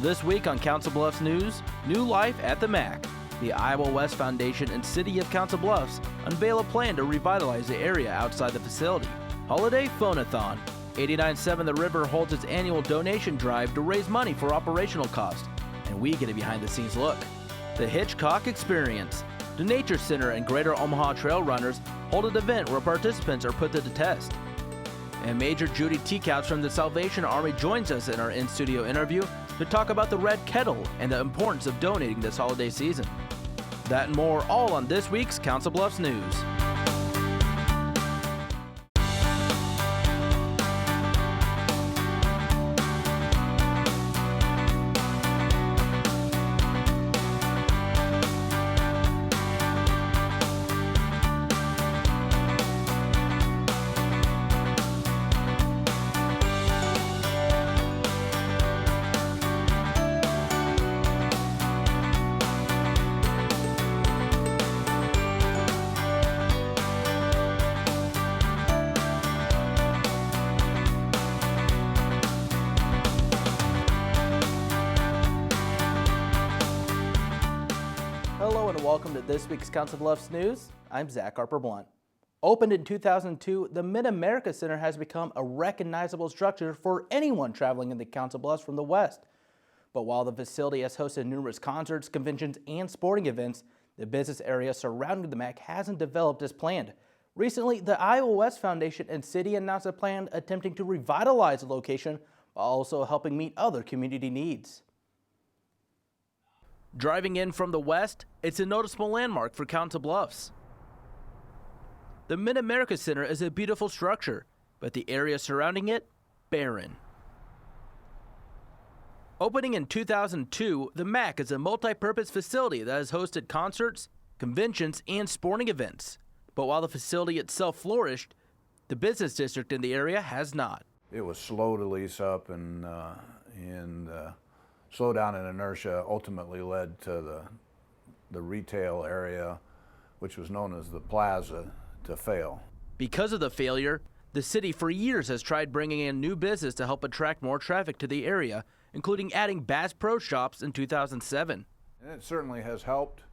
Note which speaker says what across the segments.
Speaker 1: This week on Council Bluffs News, new life at the MAC. The Iowa West Foundation and City of Council Bluffs unveil a plan to revitalize the area outside the facility. Holiday Phone-a-thon. 89.7 The River holds its annual donation drive to raise money for operational costs, and we get a behind-the-scenes look. The Hitchcock Experience. The Nature Center and Greater Omaha Trail Runners hold an event where participants are put to the test. And Major Judy Teakouts from the Salvation Army joins us in our in-studio interview to talk about the Red Kettle and the importance of donating this holiday season. That and more, all on this week's Council Bluffs News. Hello and welcome to this week's Council Bluffs News. I'm Zach Harper-Blunt. Opened in 2002, the Mid-America Center has become a recognizable structure for anyone traveling in the Council Bluffs from the West. But while the facility has hosted numerous concerts, conventions, and sporting events, the business area surrounding the MAC hasn't developed as planned. Recently, the Iowa West Foundation and City announced a plan attempting to revitalize the location while also helping meet other community needs. Driving in from the west, it's a noticeable landmark for Council Bluffs. The Mid-America Center is a beautiful structure, but the area surrounding it, barren. Opening in 2002, the MAC is a multi-purpose facility that has hosted concerts, conventions, and sporting events. But while the facility itself flourished, the business district in the area has not.
Speaker 2: It was slow to lease up, and slowdown in inertia ultimately led to the retail area, which was known as the plaza, to fail. Because of the failure, the city for years has tried bringing in new business to help attract more traffic to the area, including adding Bass Pro Shops in 2007. And it certainly has helped,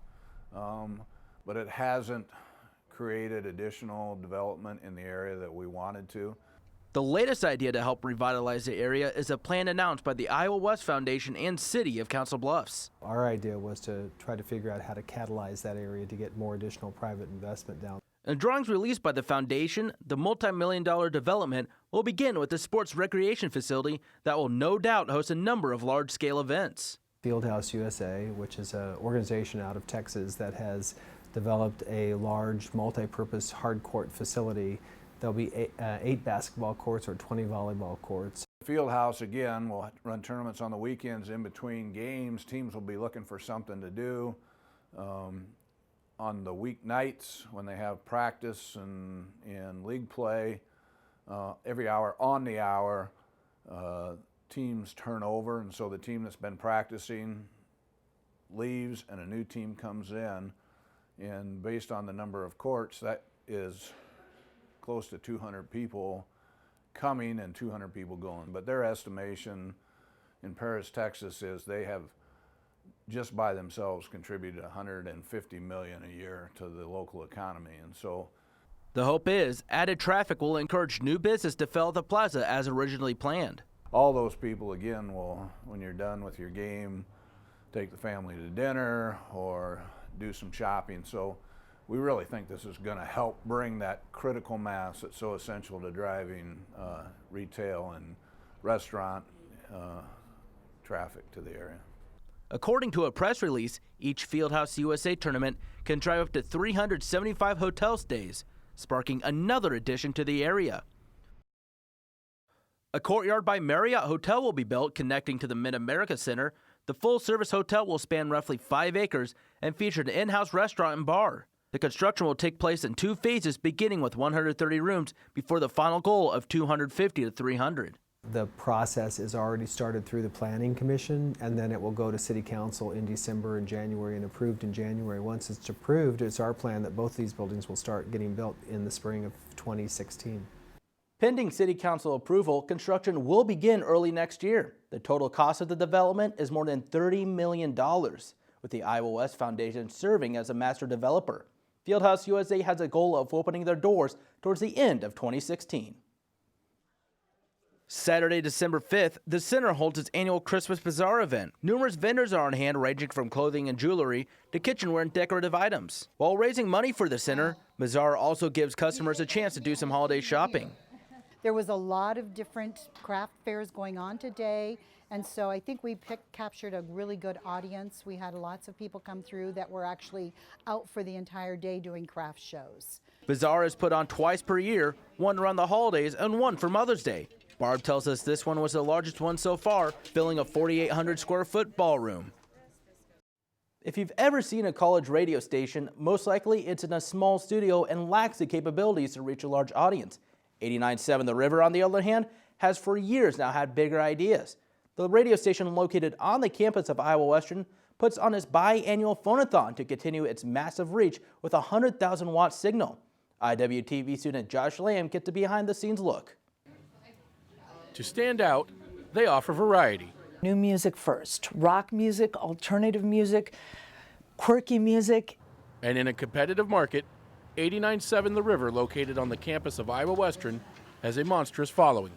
Speaker 2: but it hasn't created additional development in the area that we wanted to. The latest idea to help revitalize the area is a plan announced by the Iowa West Foundation and City of Council Bluffs.
Speaker 3: Our idea was to try to figure out how to catalyze that area to get more additional private investment down.
Speaker 1: In drawings released by the foundation, the multi-million-dollar development will begin with the sports recreation facility that will no doubt host a number of large-scale events.
Speaker 3: Fieldhouse USA, which is an organization out of Texas that has developed a large multi-purpose hard court facility. There'll be 8 basketball courts or 20 volleyball courts. Fieldhouse, again, will run tournaments on the weekends in between games. Teams will be looking for something to do. On the weeknights, when they have practice and league play, every hour on the hour, teams turn over, and so the team that's been practicing leaves and a new team comes in. And based on the number of courts, that is close to 200 people coming and 200 people going. But their estimation in Paris, Texas is they have just by themselves contributed $150 million a year to the local economy. And so
Speaker 1: the hope is added traffic will encourage new business to fill the plaza as originally planned.
Speaker 2: All those people, again, will, when you're done with your game, take the family to dinner or do some shopping. So we really think this is going to help bring that critical mass that's so essential to driving retail and restaurant traffic to the area.
Speaker 1: According to a press release, each Fieldhouse USA tournament can drive up to 375 hotel stays, sparking another addition to the area. A Courtyard by Marriott hotel will be built connecting to the Mid-America Center. The full-service hotel will span roughly 5 acres and feature an in-house restaurant and bar. The construction will take place in 2 phases, beginning with 130 rooms before the final goal of 250 to 300.
Speaker 3: The process is already started through the Planning Commission, and then it will go to City Council in December and January and approved in January. Once it's approved, it's our plan that both these buildings will start getting built in the spring of 2016.
Speaker 1: Pending City Council approval, construction will begin early next year. The total cost of the development is more than $30 million, with the Iowa West Foundation serving as a master developer. Fieldhouse USA has a goal of opening their doors towards the end of 2016. Saturday, December 5th, the center holds its annual Christmas Bazaar event. Numerous vendors are on hand, ranging from clothing and jewelry to kitchenware and decorative items. While raising money for the center, Bazaar also gives customers a chance to do some holiday shopping.
Speaker 4: There was a lot of different craft fairs going on today, and so I think we captured a really good audience. We had lots of people come through that were actually out for the entire day doing craft shows.
Speaker 1: Bazaar is put on twice per year, one around the holidays and one for Mother's Day. Barb tells us this one was the largest one so far, filling a 4,800 square foot ballroom. If you've ever seen a college radio station, most likely it's in a small studio and lacks the capabilities to reach a large audience. 89.7 The River, on the other hand, has for years now had bigger ideas. The radio station located on the campus of Iowa Western puts on its biannual phone-a-thon to continue its massive reach with a 100,000 watt signal. IWTV student Josh Lamb gets a behind-the-scenes look.
Speaker 5: To stand out, they offer variety.
Speaker 6: New music first, rock music, alternative music, quirky music.
Speaker 5: And in a competitive market, 89.7 The River, located on the campus of Iowa Western, has a monstrous following.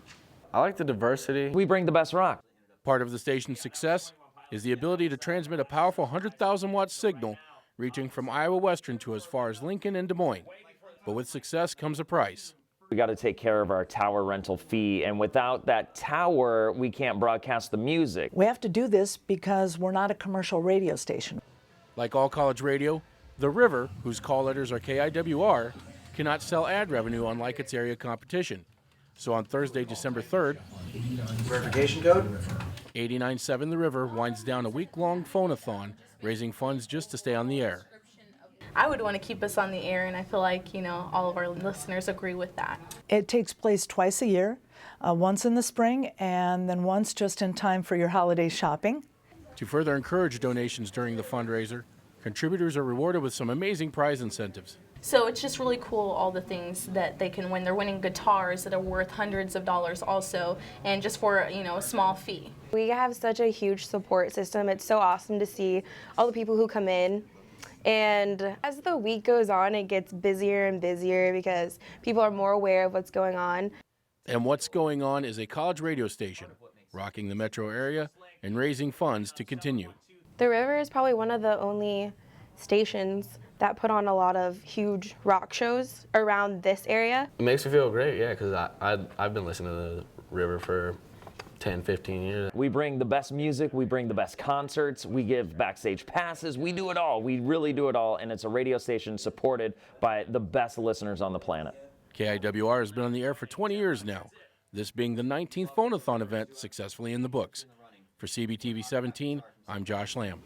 Speaker 7: I like the diversity. We bring the best rock.
Speaker 5: Part of the station's success is the ability to transmit a powerful 100,000 watt signal reaching from Iowa Western to as far as Lincoln and Des Moines. But with success comes a price.
Speaker 8: We got to take care of our tower rental fee, and without that tower, we can't broadcast the music.
Speaker 6: We have to do this because we're not a commercial radio station.
Speaker 5: Like all college radio, The River, whose call letters are KIWR, cannot sell ad revenue unlike its area competition. So on Thursday, December 3rd,
Speaker 9: verification code,
Speaker 5: 89.7 The River winds down a week-long phone-a-thon, raising funds just to stay on the air.
Speaker 10: I would want to keep us on the air, and I feel like, all of our listeners agree with that.
Speaker 6: It takes place twice a year, once in the spring and then once just in time for your holiday shopping.
Speaker 5: To further encourage donations during the fundraiser, contributors are rewarded with some amazing prize incentives.
Speaker 10: So it's just really cool, all the things that they can win. They're winning guitars that are worth hundreds of dollars also, and just for, a small fee.
Speaker 11: We have such a huge support system. It's so awesome to see all the people who come in. And as the week goes on, it gets busier and busier because people are more aware of what's going on.
Speaker 5: And what's going on is a college radio station, rocking the metro area and raising funds to continue.
Speaker 11: The River is probably one of the only stations that put on a lot of huge rock shows around this area.
Speaker 7: It makes me feel great, yeah, because I've been listening to the River for 10, 15 years.
Speaker 8: We bring the best music, we bring the best concerts, we give backstage passes, we do it all. We really do it all, and it's a radio station supported by the best listeners on the planet.
Speaker 5: KIWR has been on the air for 20 years now, this being the 19th phone-a-thon event successfully in the books. For CBTV 17, I'm Josh Lamb.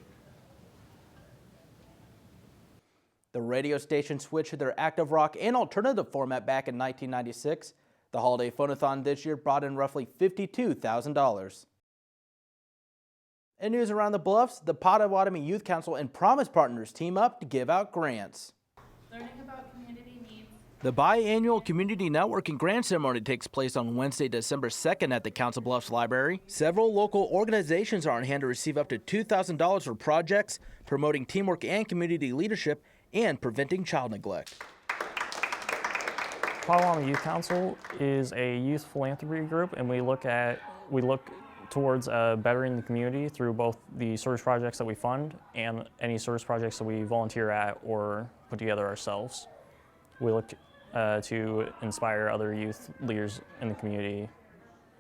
Speaker 1: The radio station switched to their active rock and alternative format back in 1996. The holiday phone-a-thon this year brought in roughly $52,000. In news around the Bluffs, the Potawatomi Youth Council and Promise Partners team up to give out grants.
Speaker 10: Learning about community needs.
Speaker 1: The biannual Community Networking Grant Ceremony takes place on Wednesday, December 2nd at the Council Bluffs Library. Several local organizations are on hand to receive up to $2,000 for projects promoting teamwork and community leadership and preventing child neglect.
Speaker 12: Potawatomi Youth Council is a youth philanthropy group, and we look towards bettering the community through both the service projects that we fund and any service projects that we volunteer at or put together ourselves. We look to inspire other youth leaders in the community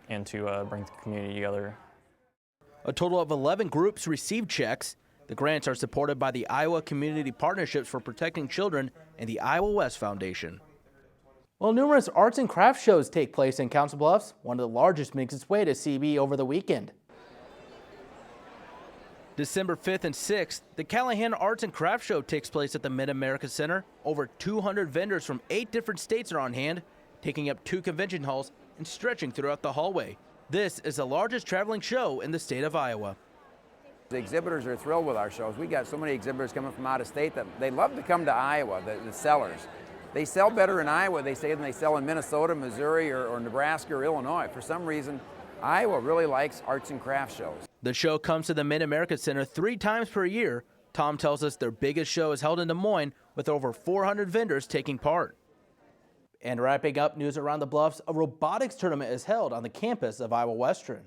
Speaker 12: and to bring the community together.
Speaker 1: A total of 11 groups received checks. The grants are supported by the Iowa Community Partnerships for Protecting Children and the Iowa West Foundation. Well, numerous arts and crafts shows take place in Council Bluffs. One of the largest makes its way to CB over the weekend. December 5th and 6th, the Callahan Arts and Crafts Show takes place at the Mid-America Center. Over 200 vendors from 8 different states are on hand, taking up 2 convention halls and stretching throughout the hallway. This is the largest traveling show in the state of Iowa.
Speaker 9: The exhibitors are thrilled with our shows. We got so many exhibitors coming from out of state that they love to come to Iowa, the sellers. They sell better in Iowa, they say, than they sell in Minnesota, Missouri, or Nebraska or Illinois. For some reason, Iowa really likes arts and crafts shows.
Speaker 1: The show comes to the Mid-America Center 3 times per year. Tom tells us their biggest show is held in Des Moines with over 400 vendors taking part. And wrapping up news around the Bluffs, a robotics tournament is held on the campus of Iowa Western.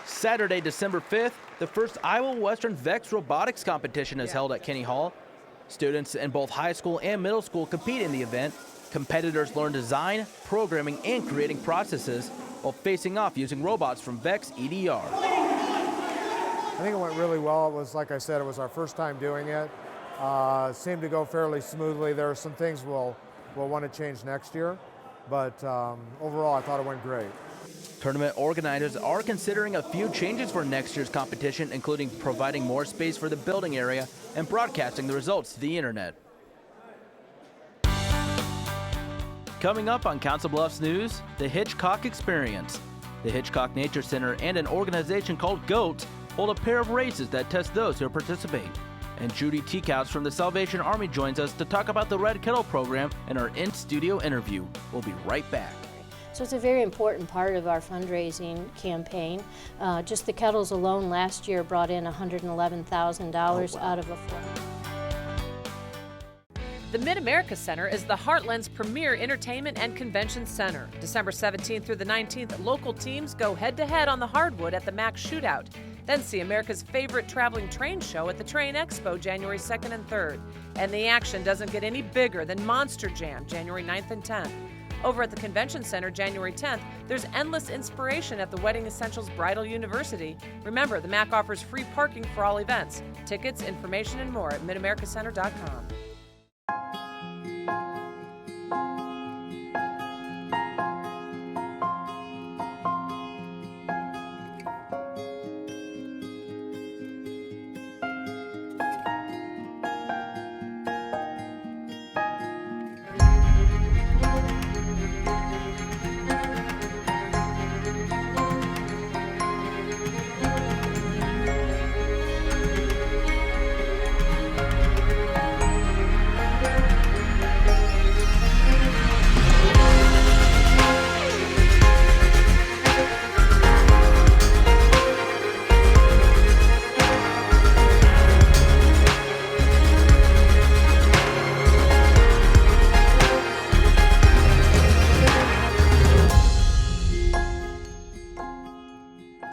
Speaker 1: Saturday, December 5th, the first Iowa Western VEX robotics competition is held at Kinney Hall. Students in both high school and middle school compete in the event. Competitors learn design, programming, and creating processes while facing off using robots from VEX EDR.
Speaker 13: I think it went really well. It was, like I said, it was our first time doing it. Seemed to go fairly smoothly. There are some things we'll want to change next year, but overall I thought it went great.
Speaker 1: Tournament organizers are considering a few changes for next year's competition, including providing more space for the building area and broadcasting the results to the internet. Coming up on Council Bluffs News, the Hitchcock Experience. The Hitchcock Nature Center and an organization called GOATS hold a pair of races that test those who participate. And Judy Teakouts from the Salvation Army joins us to talk about the Red Kettle program in our in-studio interview. We'll be right back.
Speaker 14: So it's a very important part of our fundraising campaign. Just the kettles alone last year brought in $111,000 out of a fund.
Speaker 15: The Mid-America Center is the Heartland's premier entertainment and convention center. December 17th through the 19th, local teams go head-to-head on the hardwood at the MAC Shootout. Then see America's favorite traveling train show at the Train Expo January 2nd and 3rd. And the action doesn't get any bigger than Monster Jam January 9th and 10th. Over at the Convention Center January 10th, there's endless inspiration at the Wedding Essentials Bridal University. Remember, the MAC offers free parking for all events. Tickets, information, and more at midamericacenter.com.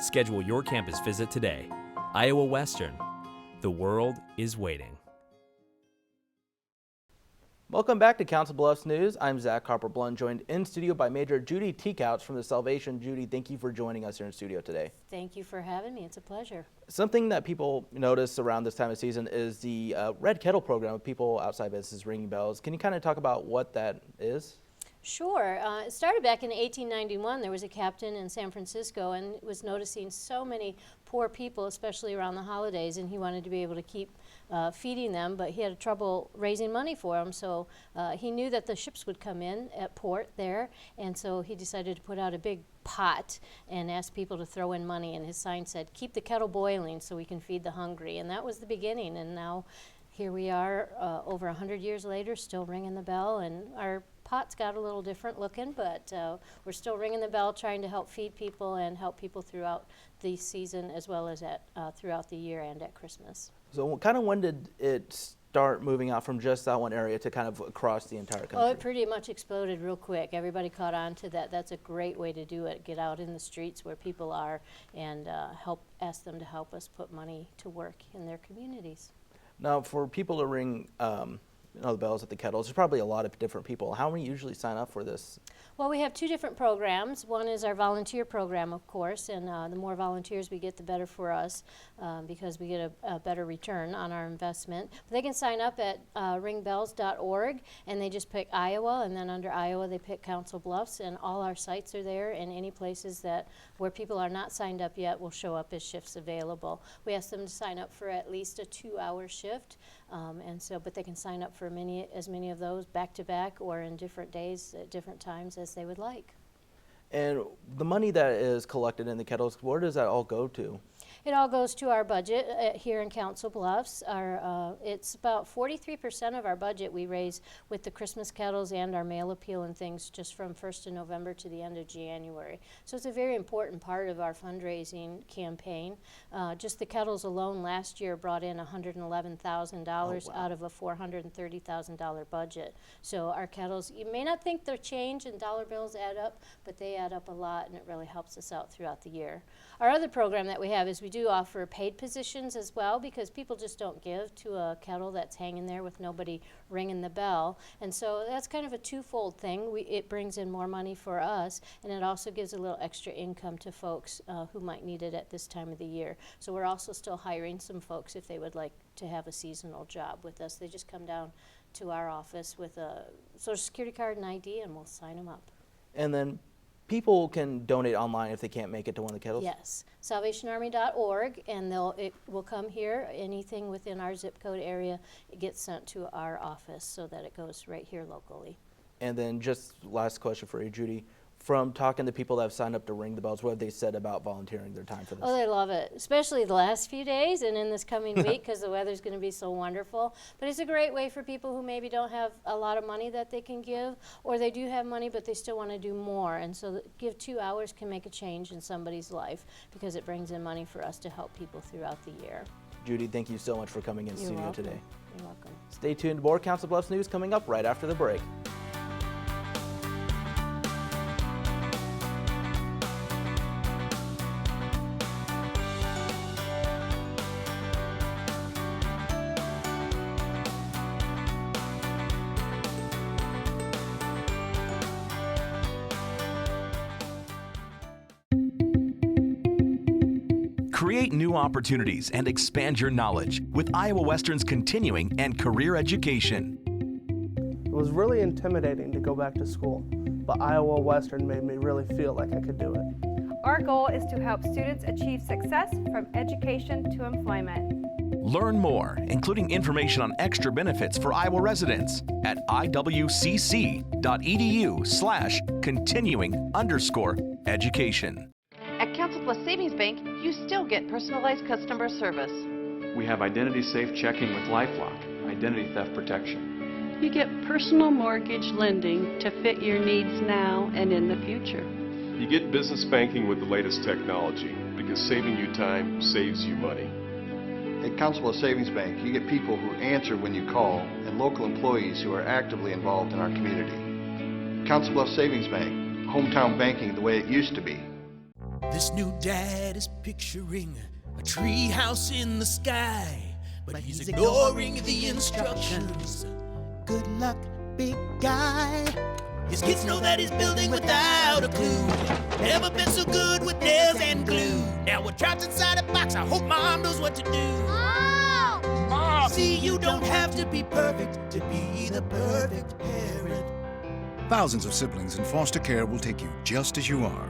Speaker 16: Schedule your campus visit today. Iowa Western. The world is waiting.
Speaker 1: Welcome back to Council Bluffs News. I'm Zach Harper-Blunt, joined in studio by Major Judy Teakouts from the Salvation. Judy, thank you for joining us here in studio today.
Speaker 14: Thank you for having me. It's a pleasure.
Speaker 1: Something that people notice around this time of season is the Red Kettle program with people outside businesses ringing bells. Can you kind of talk about what that is?
Speaker 14: Sure. It started back in 1891. There was a captain in San Francisco and was noticing so many poor people, especially around the holidays, and he wanted to be able to keep feeding them, but he had trouble raising money for them. So he knew that the ships would come in at port there, and so he decided to put out a big pot and ask people to throw in money, and his sign said, "Keep the kettle boiling so we can feed the hungry." And that was the beginning, and now here we are over 100 years later, still ringing the bell, and our pot's got a little different looking, but we're still ringing the bell, trying to help feed people and help people throughout the season as well as throughout the year and at Christmas.
Speaker 1: So kind of when did it start moving out from just that one area to kind of across the entire country?
Speaker 14: Oh, it pretty much exploded real quick. Everybody caught on to that. That's a great way to do it. Get out in the streets where people are and ask them to help us put money to work in their communities.
Speaker 1: Now, for people to ring the bells at the kettles, there's probably a lot of different people. How many usually sign up for this?
Speaker 14: Well, we have two different programs. One is our volunteer program, of course, and the more volunteers we get, the better for us because we get a better return on our investment. But they can sign up at ringbells.org, and they just pick Iowa, and then under Iowa they pick Council Bluffs, and all our sites are there, and any places where people are not signed up yet will show up as shifts available. We ask them to sign up for at least a 2-hour shift, but they can sign up for as many of those back to back or in different days at different times as they would like.
Speaker 1: And the money that is collected in the kettles, where does that all go to?
Speaker 14: It all goes to our budget here in Council Bluffs. It's about 43% of our budget we raise with the Christmas kettles and our mail appeal and things just from 1st of November to the end of January. So it's a very important part of our fundraising campaign. Just the kettles alone last year brought in $111,000 out of a $430,000 budget. So our kettles, you may not think they're change and dollar bills add up, but they add up a lot, and it really helps us out throughout the year. Our other program that we have is we do offer paid positions as well, because people just don't give to a kettle that's hanging there with nobody ringing the bell. And so that's kind of a twofold thing. It brings in more money for us, and it also gives a little extra income to folks who might need it at this time of the year. So we're also still hiring some folks if they would like to have a seasonal job with us. They just come down to our office with a Social Security card and ID, and we'll sign them up.
Speaker 1: And then people can donate online if they can't make it to one of the kettles?
Speaker 14: Yes, salvationarmy.org, and it will come here. Anything within our zip code area, it gets sent to our office so that it goes right here locally.
Speaker 1: And then just last question for you, Judy. From talking to people that have signed up to ring the bells, what have they said about volunteering their time for this?
Speaker 14: Oh, they love it, especially the last few days and in this coming week, because the weather's going to be so wonderful. But it's a great way for people who maybe don't have a lot of money that they can give, or they do have money but they still want to do more. And so give 2 hours can make a change in somebody's life, because it brings in money for us to help people throughout the year.
Speaker 1: Judy, thank you so much for coming in studio today.
Speaker 14: You're welcome.
Speaker 1: Stay tuned. More Council Bluffs news coming up right after the break.
Speaker 17: Create new opportunities and expand your knowledge with Iowa Western's continuing and career education.
Speaker 18: It was really intimidating to go back to school, but Iowa Western made me really feel like I could do it.
Speaker 19: Our goal is to help students achieve success from education to employment.
Speaker 17: Learn more, including information on extra benefits for Iowa residents at iwcc.edu/continuing_education.
Speaker 20: At Council Plus Savings Bank, you still get personalized customer service.
Speaker 21: We have identity-safe checking with LifeLock, identity theft protection.
Speaker 22: You get personal mortgage lending to fit your needs now and in the future.
Speaker 23: You get business banking with the latest technology, because saving you time saves you money.
Speaker 24: At Council Plus Savings Bank, you get people who answer when you call and local employees who are actively involved in our community. Council Plus Savings Bank, hometown banking the way it used to be.
Speaker 25: This new dad is picturing a tree house in the sky, but he's ignoring the instructions. Good luck, big guy. His kids know that he's building without a clue. Never been so good with nails and glue. Now we're trapped inside a box. I hope mom knows what to do. Mom! See, you don't have to be perfect to be the perfect parent.
Speaker 26: Thousands of siblings in foster care will take you just as you are.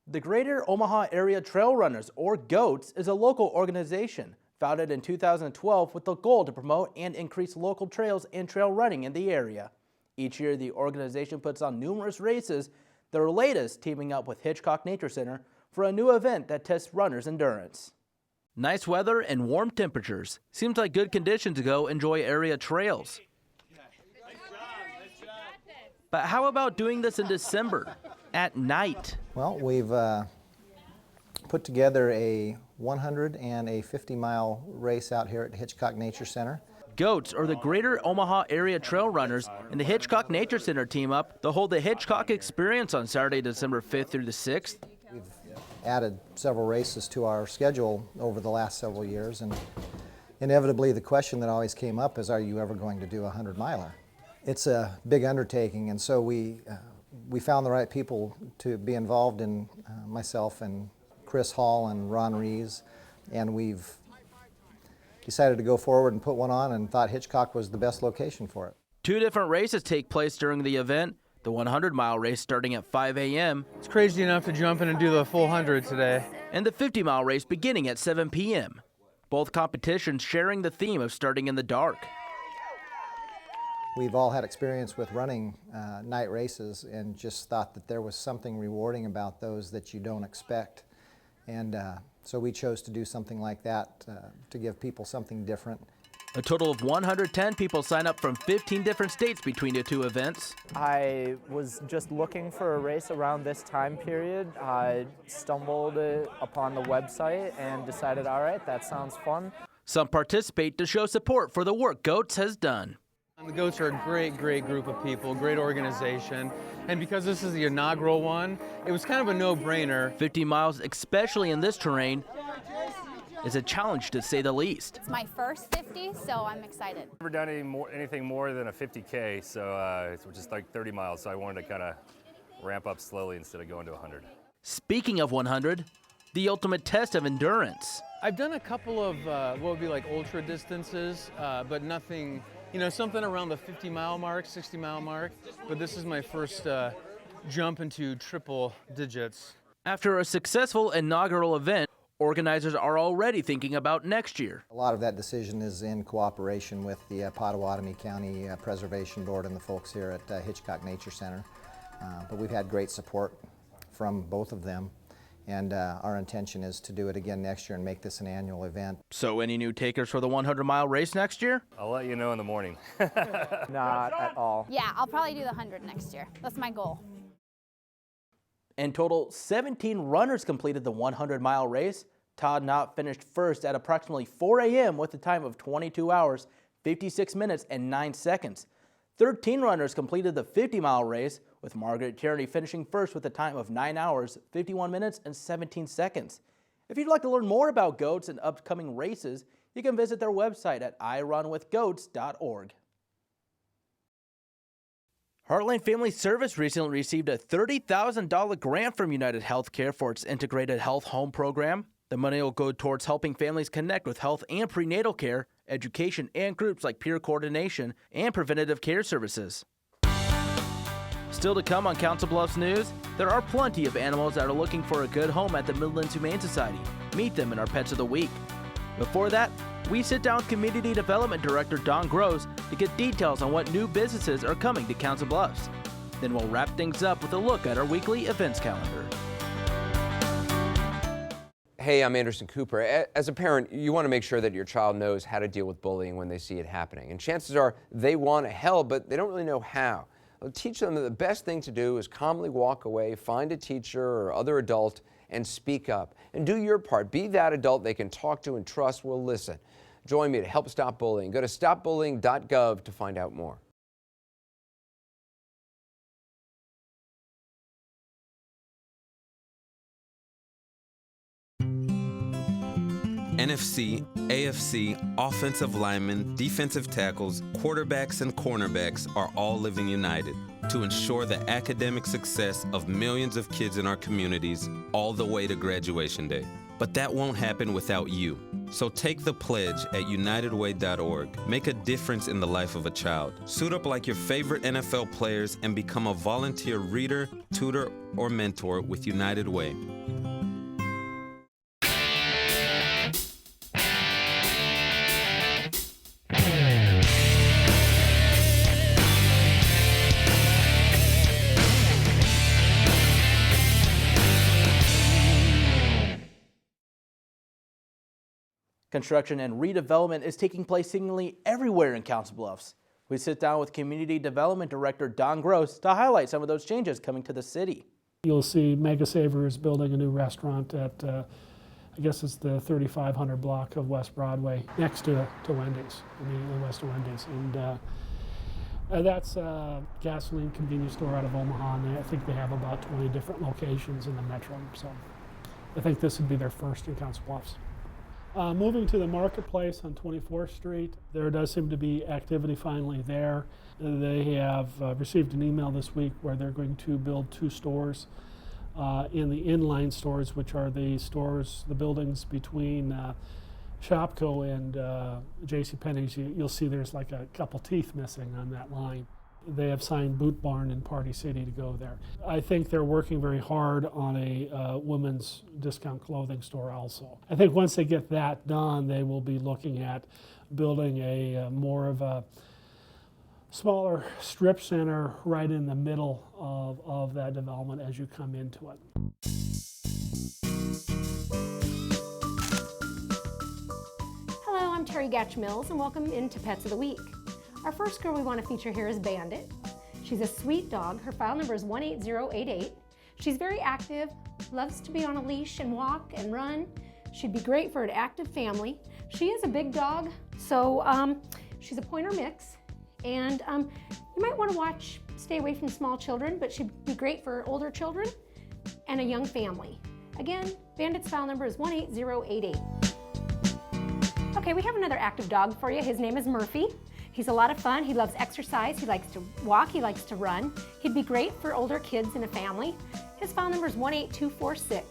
Speaker 1: The Greater Omaha Area Trail Runners, or GOATS, is a local organization founded in 2012 with the goal to promote and increase local trails and trail running in the area. Each year, the organization puts on numerous races, their latest teaming up with Hitchcock Nature Center for a new event that tests runners' endurance. Nice weather and warm temperatures. Seems like good conditions to go enjoy area trails. But how about doing this in December, at night?
Speaker 27: Well, we've put together a 100 and a 50-mile race out here at Hitchcock Nature Center.
Speaker 1: GOATS, or the Greater Omaha Area Trail Runners, and the Hitchcock Nature Center team up to hold the Hitchcock Experience on Saturday, December 5th through the 6th.
Speaker 27: We've added several races to our schedule over the last several years, and inevitably the question that always came up is, are you ever going to do a 100-miler? It's a big undertaking, and so we found the right people to be involved in, myself and Chris Hall and Ron Rees, and we've decided to go forward and put one on and thought Hitchcock was the best location for it.
Speaker 1: 2 different races take place during the event. The 100-mile race starting at 5 a.m.
Speaker 28: It's crazy enough to jump in and do the full 100 today.
Speaker 1: And the 50-mile race beginning at 7 p.m. Both competitions sharing the theme of starting in the dark.
Speaker 27: We've all had experience with running night races and just thought that there was something rewarding about those that you don't expect. And So we chose to do something like that to give people something different.
Speaker 1: A total of 110 people sign up from 15 different states between the two events.
Speaker 2: I was just looking for a race around this time period. I stumbled upon the website and decided, all right, that sounds fun.
Speaker 1: Some participate to show support for the work Goats has done.
Speaker 28: The Goats are a great group of people, great organization. And because this is the inaugural one, it was kind of a no-brainer.
Speaker 1: 50 miles, especially in this terrain, is a challenge to say the least.
Speaker 3: It's my first 50, so I'm excited.
Speaker 4: I've never done anything more than a 50K, so which is like 30 miles, so I wanted to kind of ramp up slowly instead of going to 100.
Speaker 1: Speaking of 100, the ultimate test of endurance.
Speaker 28: I've done a couple of what would be like ultra distances, but nothing, something around the 50-mile mark, 60-mile mark, but this is my first jump into triple digits.
Speaker 1: After a successful inaugural event, organizers are already thinking about next year.
Speaker 27: A lot of that decision is in cooperation with the Pottawatomie County Preservation Board and the folks here at Hitchcock Nature Center. But we've had great support from both of them, and our intention is to do it again next year and make this an annual event.
Speaker 1: So any new takers for the 100-mile race next year?
Speaker 4: I'll let you know in the morning.
Speaker 2: Not at all.
Speaker 3: Yeah, I'll probably do the 100 next year. That's my goal.
Speaker 1: In total, 17 runners completed the 100-mile race. Todd Knott finished first at approximately 4 a.m. with a time of 22 hours, 56 minutes, and 9 seconds. 13 runners completed the 50-mile race, with Margaret Tierney finishing first with a time of 9 hours, 51 minutes, and 17 seconds. If you'd like to learn more about Goats and upcoming races, you can visit their website at irunwithgoats.org. Heartland Family Service recently received a $30,000 grant from United Healthcare for its integrated health home program. The money will go towards helping families connect with health and prenatal care, education, and groups like peer coordination and preventative care services. Still to come on Council Bluffs News, there are plenty of animals that are looking for a good home at the Midlands Humane Society. Meet them in our Pets of the Week. Before that, we sit down with Community Development Director Don Gross to get details on what new businesses are coming to Council Bluffs. Then we'll wrap things up with a look at our weekly events calendar.
Speaker 5: Hey, I'm Anderson Cooper. As a parent, you want to make sure that your child knows how to deal with bullying when they see it happening. And chances are they want to help, but they don't really know how. Well, teach them that the best thing to do is calmly walk away, find a teacher or other adult, and speak up. And do your part. Be that adult they can talk to and trust will listen. Join me to help stop bullying. Go to stopbullying.gov to find out more.
Speaker 6: NFC, AFC, offensive linemen, defensive tackles, quarterbacks, and cornerbacks are all living united to ensure the academic success of millions of kids in our communities all the way to graduation day. But that won't happen without you. So take the pledge at unitedway.org. Make a difference in the life of a child. Suit up like your favorite NFL players and become a volunteer reader, tutor, or mentor with United Way.
Speaker 1: Construction and redevelopment is taking place seemingly everywhere in Council Bluffs. We sit down with Community Development Director Don Gross to highlight some of those changes coming to the city.
Speaker 7: You'll see Mega Savers building a new restaurant at, I guess it's the 3500 block of West Broadway, next to Wendy's, immediately west of Wendy's. And that's a gasoline convenience store out of Omaha, and I think they have about 20 different locations in the metro. So I think this would be their first in Council Bluffs. Moving to the marketplace on 24th Street, there does seem to be activity finally there. They have received an email this week where they're going to build 2 stores in the inline stores, which are the stores, the buildings between Shopko and JCPenney's. You'll see there's like a couple teeth missing on that line. They have signed Boot Barn and Party City to go there. I think they're working very hard on a women's discount clothing store also. I think once they get that done, they will be looking at building a more of a smaller strip center right in the middle of that development as you come into it.
Speaker 8: Terry Gatch Mills, and welcome into Pets of the Week. Our first girl we want to feature here is Bandit. She's a sweet dog. Her file number is 18088. She's very active, loves to be on a leash and walk and run. She'd be great for an active family. She is a big dog, so she's a pointer mix, and you might want to stay away from small children, but she'd be great for older children and a young family. Again, Bandit's file number is 18088. Okay, we have another active dog for you. His name is Murphy. He's a lot of fun. He loves exercise. He likes to walk. He likes to run. He'd be great for older kids in a family. His file number is 18246.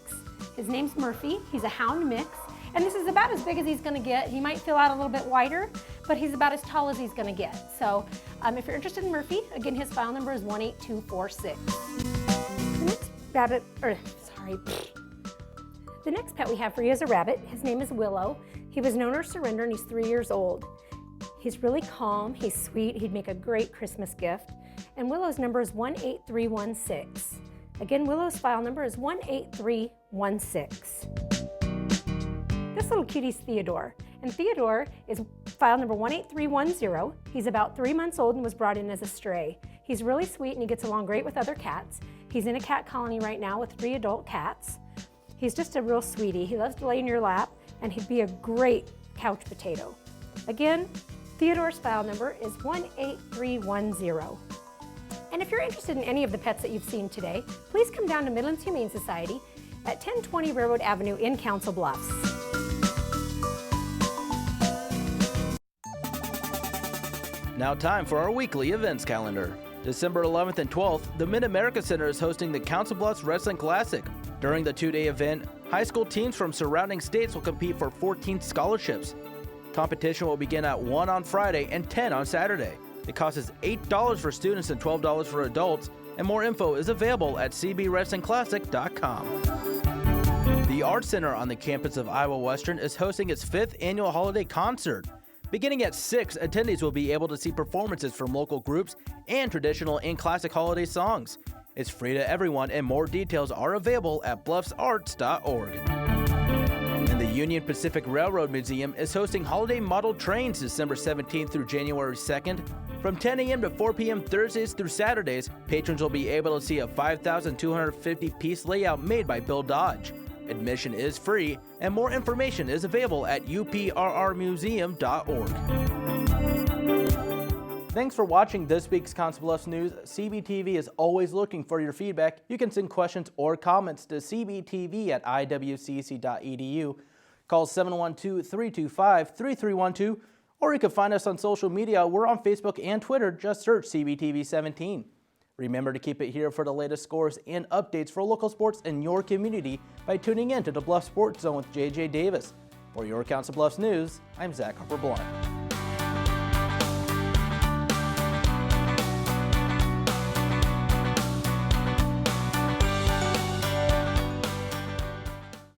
Speaker 8: His name's Murphy. He's a hound mix, and this is about as big as he's going to get. He might fill out a little bit wider, but he's about as tall as he's going to get. So if you're interested in Murphy, again, his file number is 18246. The next pet we have for you is a rabbit. His name is Willow. He was known or surrendered, and he's 3 years old. He's really calm, he's sweet, he'd make a great Christmas gift. And Willow's number is 18316. Again, Willow's file number is 18316. This little cutie's Theodore, and Theodore is file number 18310. He's about 3 months old and was brought in as a stray. He's really sweet and he gets along great with other cats. He's in a cat colony right now with 3 adult cats. He's just a real sweetie. He loves to lay in your lap, and he'd be a great couch potato. Again, Theodore's file number is 18310. And if you're interested in any of the pets that you've seen today, please come down to Midlands Humane Society at 1020 Railroad Avenue in Council Bluffs.
Speaker 1: Now time for our weekly events calendar. December 11th and 12th, the Mid-America Center is hosting the Council Bluffs Wrestling Classic. During the 2-day event, high school teams from surrounding states will compete for 14 scholarships. Competition will begin at 1 on Friday and 10 on Saturday. It costs $8 for students and $12 for adults, and more info is available at cbwrestlingclassic.com. The Arts Center on the campus of Iowa Western is hosting its 5th annual holiday concert. Beginning at 6, attendees will be able to see performances from local groups and traditional and classic holiday songs. It's free to everyone, and more details are available at bluffsarts.org. And the Union Pacific Railroad Museum is hosting holiday model trains December 17th through January 2nd. From 10 a.m. to 4 p.m. Thursdays through Saturdays, patrons will be able to see a 5,250-piece layout made by Bill Dodge. Admission is free, and more information is available at uprrmuseum.org. Thanks for watching this week's Council Bluffs News. CBTV is always looking for your feedback. You can send questions or comments to cbtv@iwcc.edu. Call 712-325-3312, or you can find us on social media. We're on Facebook and Twitter. Just search CBTV17. Remember to keep it here for the latest scores and updates for local sports in your community by tuning in to the Bluff Sports Zone with JJ Davis. For your Council Bluffs News, I'm Zach Harper-Blunt.